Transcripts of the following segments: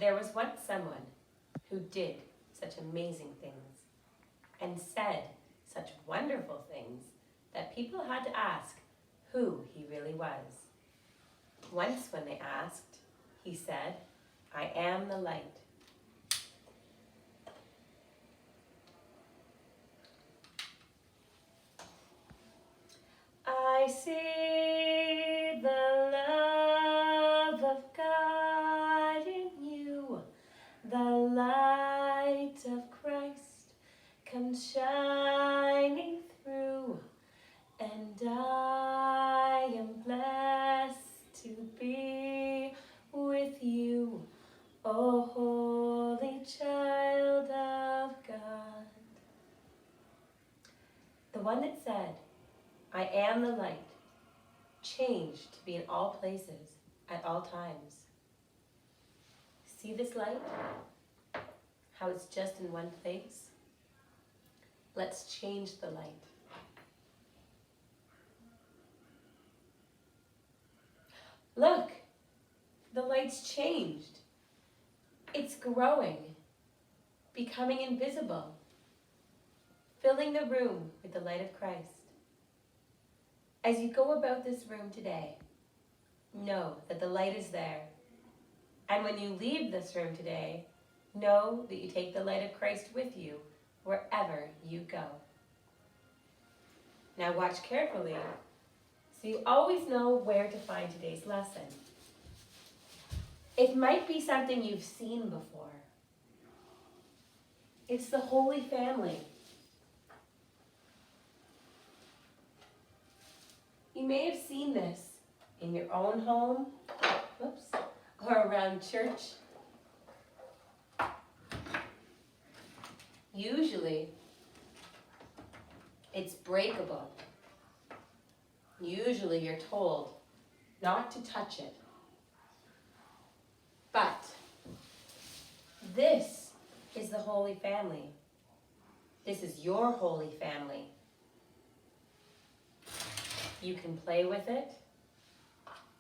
There was once someone who did such amazing things and said such wonderful things that people had to ask who he really was. Once when they asked, he said, "I am the light." I see the love of God in you, the light of Christ comes shining through, and I am blessed to be with you, O holy child of God. The one that said, "I am the light," changed to be in all places, at all times. See this light? How it's just in one place? Let's change the light. Look, the light's changed. It's growing, becoming invisible, filling the room with the light of Christ. As you go about this room today, know that the light is there. And when you leave this room today, know that you take the light of Christ with you wherever you go. Now watch carefully so you always know where to find today's lesson. It might be something you've seen before. It's the Holy Family. You may have seen this in your own home, or around church. Usually, it's breakable. Usually you're told not to touch it. But this is the Holy Family. This is your Holy Family. You can play with it.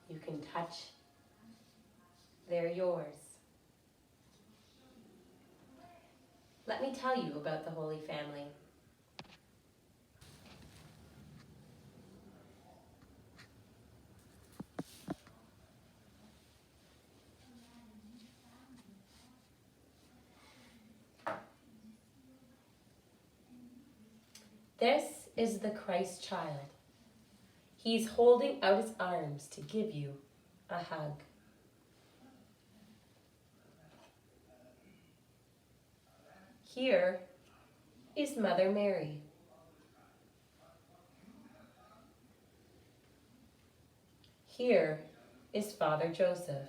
You can touch. They're yours. Let me tell you about the Holy Family. This is the Christ child. He's holding out his arms to give you a hug. Here is Mother Mary. Here is Father Joseph.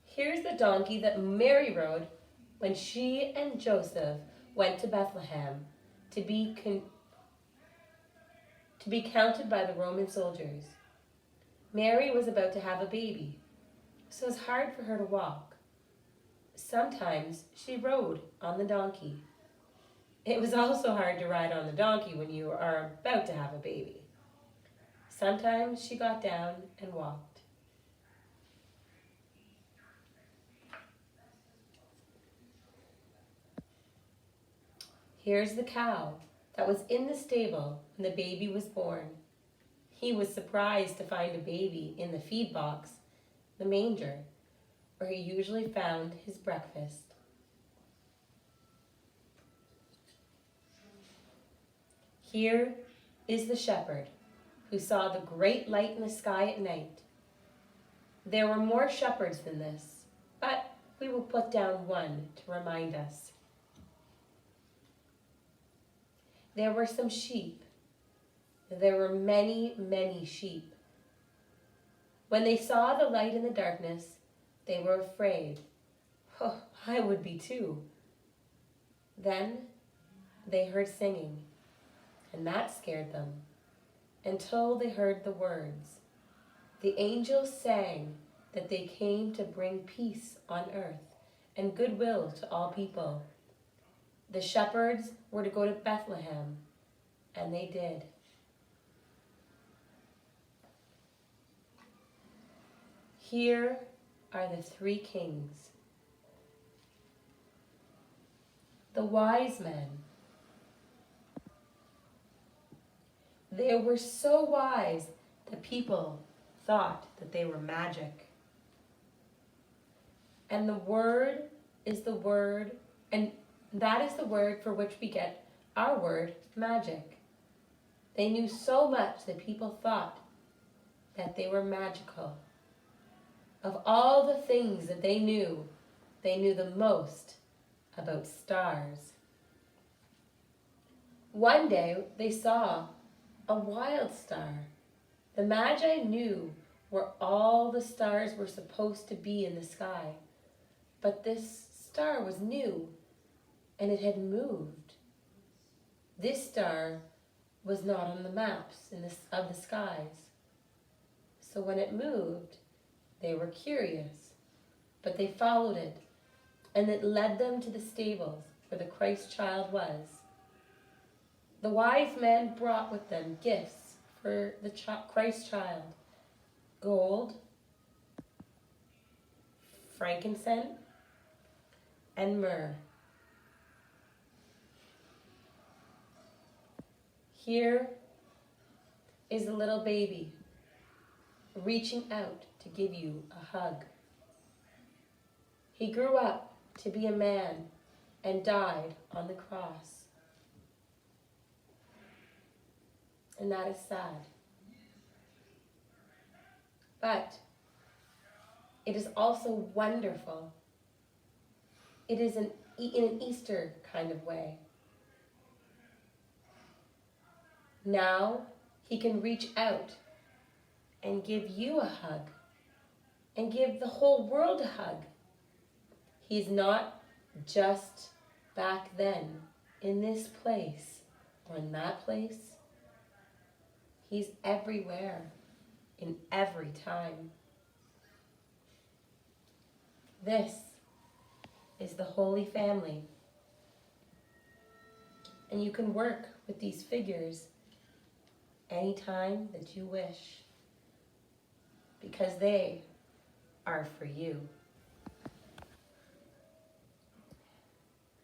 Here's the donkey that Mary rode when she and Joseph went to Bethlehem to be counted by the Roman soldiers. Mary was about to have a baby, so it was hard for her to walk. Sometimes she rode on the donkey. It was also hard to ride on the donkey when you are about to have a baby. Sometimes she got down and walked. Here's the cow that was in the stable when the baby was born. He was surprised to find a baby in the feed box, the manger, where he usually found his breakfast. Here is the shepherd who saw the great light in the sky at night. There were more shepherds than this, but we will put down one to remind us. There were some sheep. There were many, many sheep. When they saw the light in the darkness, they were afraid. Oh, I would be too. Then they heard singing, and that scared them, until they heard the words. The angels sang that they came to bring peace on earth and goodwill to all people. The shepherds were to go to Bethlehem, and they did. Here are the three kings. The wise men. They were so wise that people thought that they were magic. And the word is the word, and that is the word for which we get our word, magic. They knew so much that people thought that they were magical. Of all the things that they knew the most about stars. One day they saw a wild star. The Magi knew where all the stars were supposed to be in the sky, but this star was new and it had moved. This star was not on the maps of the skies. So when it moved, they were curious, but they followed it, and it led them to the stables where the Christ child was. The wise men brought with them gifts for the Christ child: gold, frankincense, and myrrh. Here is a little baby reaching out to give you a hug. He grew up to be a man and died on the cross. And that is sad. But it is also wonderful. It is in an Easter kind of way. Now he can reach out and give you a hug and give the whole world a hug. He's not just back then in this place or in that place. He's everywhere, in every time. This is the Holy Family. And you can work with these figures anytime that you wish, because they are for you.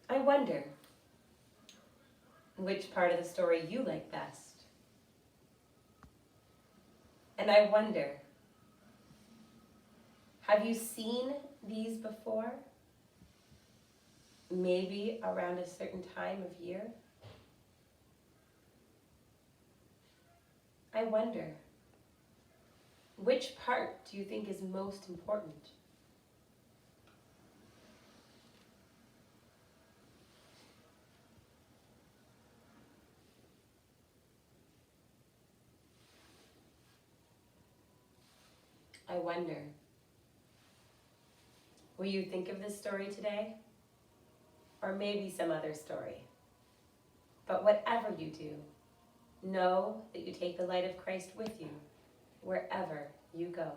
I wonder which part of the story you like best. And I wonder, have you seen these before? Maybe around a certain time of year? I wonder, which part do you think is most important? I wonder, will you think of this story today? Or maybe some other story? But whatever you do, know that you take the light of Christ with you wherever you go.